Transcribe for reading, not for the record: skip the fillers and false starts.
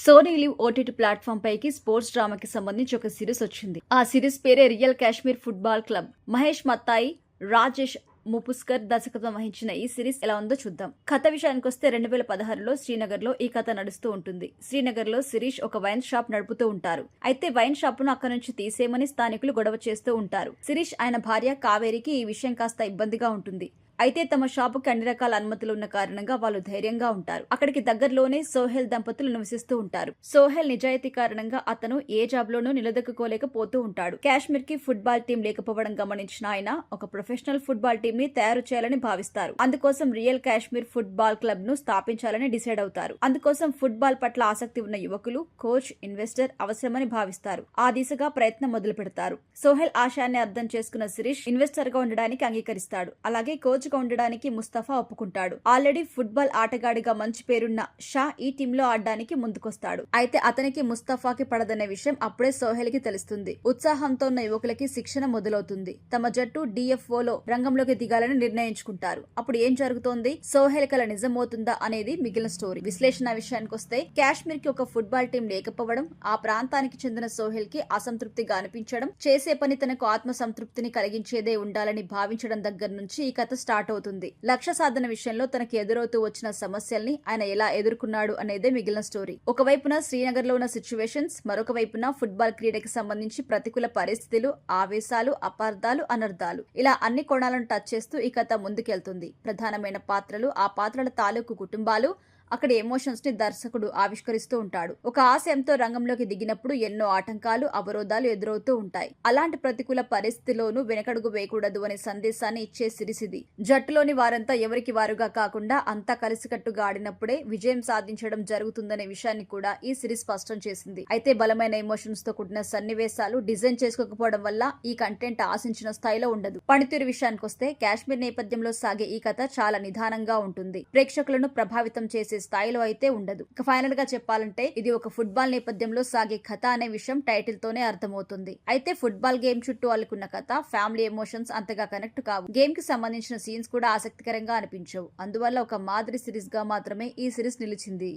Sony LIV OTT platform పైకి sports డ్రామాకి సంబంధించి ఒక సిరీస్ వచ్చింది. ఆ సిరీస్ పేరే Real Kashmir Football Club. Mahesh Mathai, Rajesh Mapuskar దర్శకత్వం వహించిన ఈ సిరీస్ ఎలా ఉందో చూద్దాం. కథ విషయానికి వస్తే 2016లో శ్రీనగర్ లో ఈ కథ నడుస్తూ ఉంటుంది. శ్రీనగర్ లో శిరీష్ ఒక వైన్ షాప్ నడుపుతూ ఉంటారు. అయితే వైన్ షాప్ ను అక్కడి నుంచి తీసేయమని స్థానికులు గొడవ చేస్తూ ఉంటారు. శిరీష్ ఆయన భార్య కావేరికి ఈ విషయం కాస్త ఇబ్బందిగా ఉంటుంది. అయితే తమ షాపుకి అన్ని రకాల అనుమతులు ఉన్న కారణంగా వాళ్ళు ధైర్యంగా ఉంటారు. అక్కడికి దగ్గరలోనే సోహెల్ దంపతులు నివసిస్తూ ఉంటారు. సోహెల్ నిజాయితీ కారణంగా అతను ఏ జాబ్ లోనూ నిలదొక్కుకోలేకపోతూ ఉంటాడు. కాశ్మీర్ కి ఫుట్బాల్ టీం లేకపోవడం గమనించిన ఆయన ఒక ప్రొఫెషనల్ ఫుట్బాల్ టీం ని తయారు చేయాలని భావిస్తారు. అందుకోసం రియల్ కాశ్మీర్ ఫుట్బాల్ క్లబ్ ను స్థాపించాలని డిసైడ్ అవుతారు. అందుకోసం ఫుట్బాల్ పట్ల ఆసక్తి ఉన్న యువకులు, కోచ్, ఇన్వెస్టర్ అవసరమని భావిస్తారు. ఆ దిశగా ప్రయత్నం మొదలు పెడతారు. సోహెల్ ఆశయాన్ని అర్థం చేసుకున్న శిరీష్ ఇన్వెస్టర్ గా ఉండడానికి అంగీకరిస్తాడు. అలాగే కోచ్ గా ఉండడానికి ముస్తఫా ఒప్పుకుంటాడు. ఆల్రెడీ ఫుట్బాల్ ఆటగాడిగా మంచి పేరున్న షా ఈ టీంలో ఆడడానికి ముందుకొస్తాడు. అయితే అతనికి ముస్తఫాకి పడదనే విషయం అప్పుడే సోహెల్ కి తెలుస్తుంది. ఉత్సాహంతో ఉన్న యువకులకి శిక్షణ మొదలవుతుంది. తమ జట్టు DFO లో రంగంలోకి దిగాలని నిర్ణయించుకుంటారు. అప్పుడు ఏం జరుగుతోంది, సోహెల్ కల నిజమవుతుందా అనేది మిగిలిన స్టోరీ. విశ్లేషణ విషయానికి వస్తే కాశ్మీర్ కి ఒక ఫుట్బాల్ టీం లేకపోవడం, ఆ ప్రాంతానికి చెందిన సోహెల్ కి అసంతృప్తిగా అనిపించడం, చేసే పని తనకు ఆత్మ సంతృప్తిని కలిగించేదే ఉండాలని భావించడం దగ్గర నుంచి ఈ కథ స్టార్ట్ అవుతుంది. లక్ష్య సాధన విషయంలో తనకి ఎదురవుతూ వచ్చిన సమస్యల్ని ఆయన ఎలా ఎదుర్కొన్నాడు అనేదే మిగిలిన స్టోరీ. ఒకవైపున శ్రీనగర్ లో ఉన్న సిచ్యువేషన్స్, మరొక వైపున ఫుట్బాల్ క్రీడకి సంబంధించి ప్రతికూల పరిస్థితులు, ఆవేశాలు, అపార్థాలు, అనర్థాలు, ఇలా అన్ని కోణాలను టచ్ చేస్తూ ఈ కథ ముందుకెళ్తుంది. ప్రధానమైన పాత్రలు, ఆ పాత్రల తాలూకు కుటుంబాలు, అక్కడి ఎమోషన్స్ ని దర్శకుడు ఆవిష్కరిస్తూ ఉంటాడు. ఒక ఆశయంతో రంగంలోకి దిగినప్పుడు ఎన్నో ఆటంకాలు, అవరోధాలు ఎదురవుతూ ఉంటాయి. అలాంటి ప్రతికూల పరిస్థితిలోనూ వెనకడుగు వేయకూడదు అనే సందేశాన్ని ఇచ్చే సిరీస్ ఇది. జట్టులోని వారంతా ఎవరికి వారుగా కాకుండా అంతా కలిసికట్టుగా ఆడినప్పుడే విజయం సాధించడం జరుగుతుందనే విషయాన్ని కూడా ఈ సిరీస్ స్పష్టం చేసింది. అయితే బలమైన ఎమోషన్స్ తో కూడిన సన్నివేశాలు డిజైన్ చేసుకోకపోవడం వల్ల ఈ కంటెంట్ ఆశించిన స్థాయిలో ఉండదు. పనితీరు విషయానికి వస్తే కాశ్మీర్ నేపథ్యంలో సాగే ఈ కథ చాలా నిదానంగా ఉంటుంది. ప్రేక్షకులను ప్రభావితం చేసే స్థాయిలో అయితే ఉండదు. ఇక ఫైనల్ గా చెప్పాలంటే ఇది ఒక ఫుట్బాల్ నేపథ్యంలో సాగే కథ అనే విషయం టైటిల్ తోనే అర్థమవుతుంది. అయితే ఫుట్బాల్ గేమ్ చుట్టూ అల్లుకున్న కథ, ఫ్యామిలీ ఎమోషన్స్ అంతగా కనెక్ట్ కావు. గేమ్ కి సంబంధించిన సీన్స్ కూడా ఆసక్తికరంగా అనిపించవు. అందువల్ల ఒక మాదిరి సిరీస్ గా మాత్రమే ఈ సిరీస్ నిలిచింది.